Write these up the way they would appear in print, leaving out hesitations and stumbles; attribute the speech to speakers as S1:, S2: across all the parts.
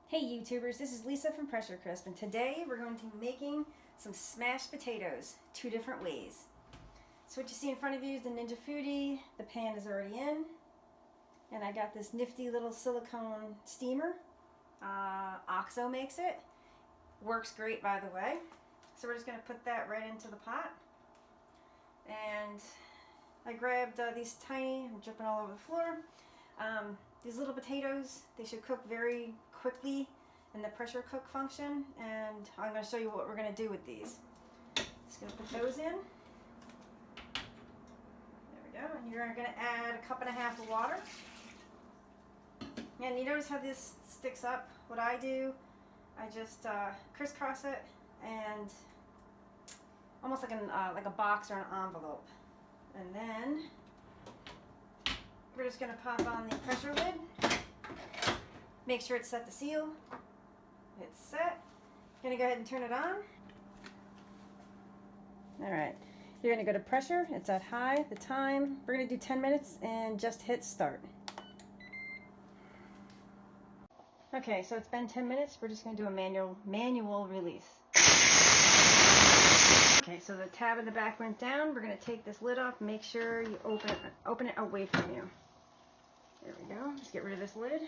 S1: Hey YouTubers, this is Lisa from Pressure Crisp, and today we're going to be making some smashed potatoes, two different ways. So what you see in front of you is the Ninja Foodi. The pan is already in, and I got this nifty little silicone steamer. OXO makes it. Works great, by the way. So we're just going to put that right into the pot. And I grabbed these tiny, I'm dripping all over the floor. These little potatoes, they should cook very quickly in the pressure cook function, and I'm going to show you what we're going to do with these. Just going to put those in. There we go. And you're going to add 1.5 cups of water. And you notice how this sticks up? What I do, I just crisscross it and almost like a box or an envelope. And then we're just going to pop on the pressure lid. Make sure it's set to seal. It's set. You're going to go ahead and turn it on. Alright. You're going to go to pressure. It's at high. The time, we're going to do 10 minutes and just hit start. Okay, so it's been 10 minutes. We're just going to do a manual release. Okay, so the tab in the back went down. We're going to take this lid off. Make sure you open it away from you. There we go. Let's get rid of this lid.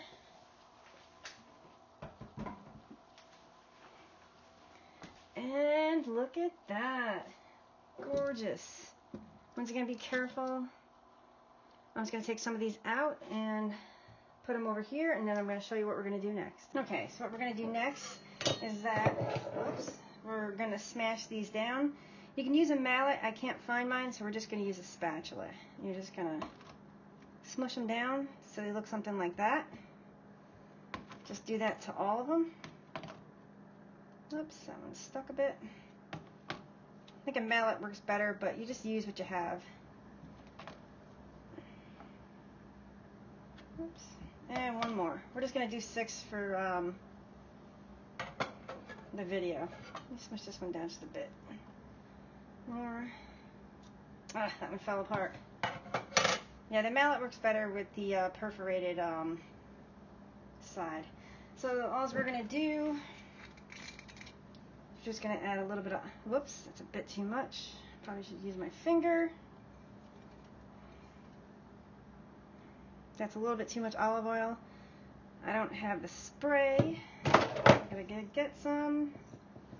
S1: And look at that. Gorgeous. Once again, be careful. I'm just going to take some of these out and put them over here, and then I'm going to show you what we're going to do next. Okay, so what we're going to do next is that, we're going to smash these down. You can use a mallet. I can't find mine, so we're just going to use a spatula. You're just going to smush them down so they look something like that. Just do that to all of them. Oops, that one's stuck a bit. I think a mallet works better, but you just use what you have. Oops. And one more. We're just going to do 6 for the video. Let me smush this one down just a bit. More. Ah, that one fell apart. Yeah, the mallet works better with the perforated side. So all we're going to do, just going to add a little bit of, whoops, that's a bit too much. Probably should use my finger. That's a little bit too much olive oil. I don't have the spray. I'm going to get some.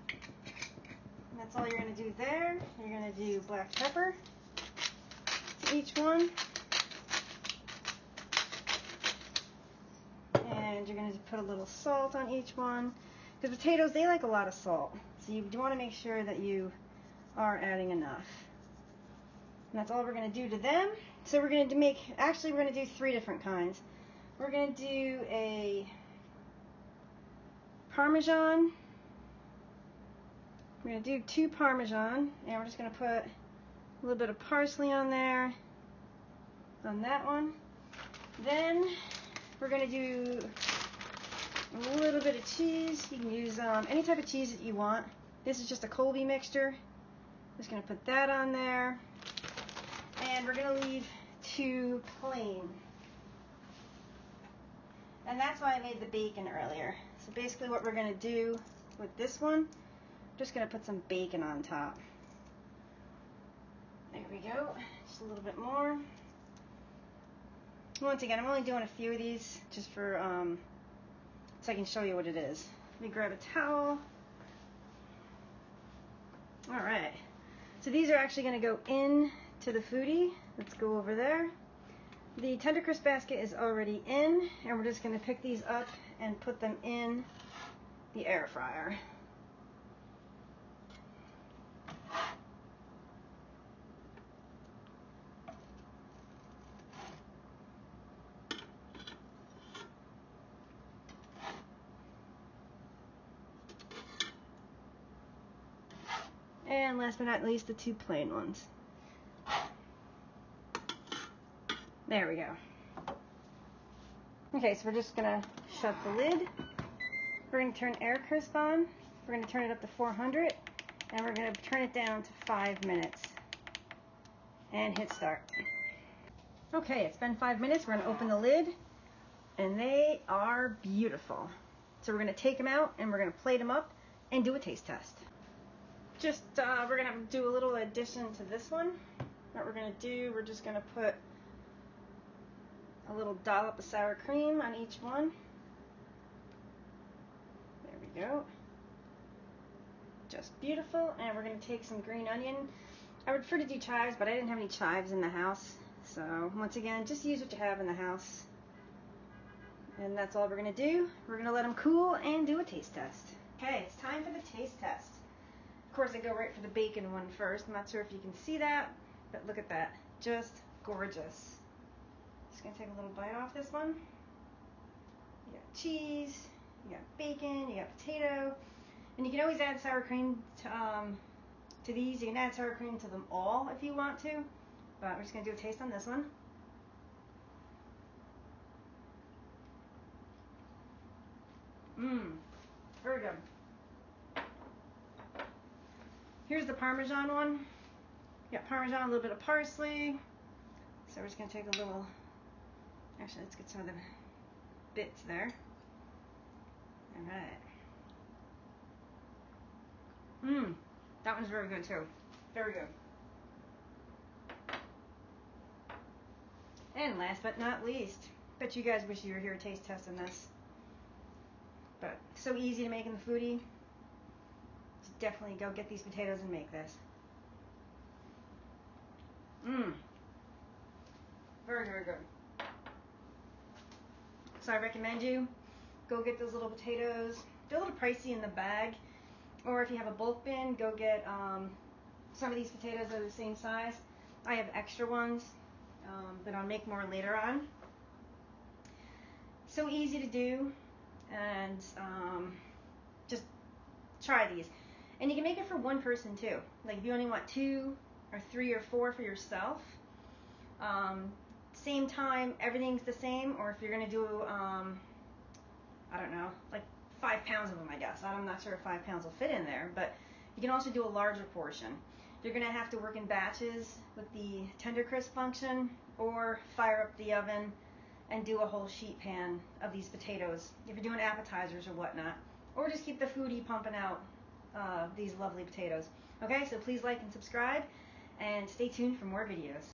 S1: And that's all you're going to do there. You're going to do black pepper to each one. And you're going to put a little salt on each one. Because potatoes, they like a lot of salt. So you want to make sure that you are adding enough. And that's all we're going to do to them. So we're going to we're going to do 3 different kinds. We're going to do a Parmesan. We're going to do 2 Parmesan. And we're just going to put a little bit of parsley on there. On that one. Then we're going to do a little bit of cheese. You can use any type of cheese that you want. This is just a Colby mixture. Just going to put that on there. And we're going to leave 2 plain. And that's why I made the bacon earlier. So basically what we're going to do with this one, just going to put some bacon on top. There we go. Just a little bit more. Once again, I'm only doing a few of these just for so I can show you what it is. Let me grab a towel. Alright. So these are actually going to go in to the Foodi. Let's go over there. The Tender Crisp basket is already in, and we're just going to pick these up and put them in the air fryer. And last but not least, the 2 plain ones. There we go. Okay, so we're just going to shut the lid. We're going to turn air crisp on. We're going to turn it up to 400, and we're going to turn it down to 5 minutes. And hit start. Okay, it's been 5 minutes. We're going to open the lid, and they are beautiful. So we're going to take them out and we're going to plate them up and do a taste test. Just, we're going to do a little addition to this one. What we're going to do, we're just going to put a little dollop of sour cream on each one. There we go. Just beautiful. And we're going to take some green onion. I would prefer to do chives, but I didn't have any chives in the house. So once again, just use what you have in the house. And that's all we're going to do. We're going to let them cool and do a taste test. Okay, it's time for the taste test. Of course, I go right for the bacon one first. I'm not sure if you can see that, but look at that. Just gorgeous. Just going to take a little bite off this one. You got cheese, you got bacon, you got potato. And you can always add sour cream to these. You can add sour cream to them all if you want to. But we're just going to do a taste on this one. Very good. Here's the Parmesan one. You got Parmesan, a little bit of parsley. So we're just going to take a little, actually let's get some of the bits there. Alright. That one's very good too. Very good. And last but not least, bet you guys wish you were here taste testing this. But so easy to make in the Foodie. Just definitely go get these potatoes and make this. Very, very good. So I recommend you go get those little potatoes. They're a little pricey in the bag. Or if you have a bulk bin, go get some of these potatoes that are the same size. I have extra ones that I'll make more later on. So easy to do. And just try these. And you can make it for one person too. Like if you only want 2 or 3 or 4 for yourself. Same time, everything's the same. Or if you're going to do, I don't know, like 5 pounds of them, I guess. I'm not sure if 5 pounds will fit in there. But you can also do a larger portion. You're going to have to work in batches with the tender crisp function or fire up the oven and do a whole sheet pan of these potatoes if you're doing appetizers or whatnot. Or just keep the Foodie pumping out these lovely potatoes. Okay, so please like and subscribe and stay tuned for more videos.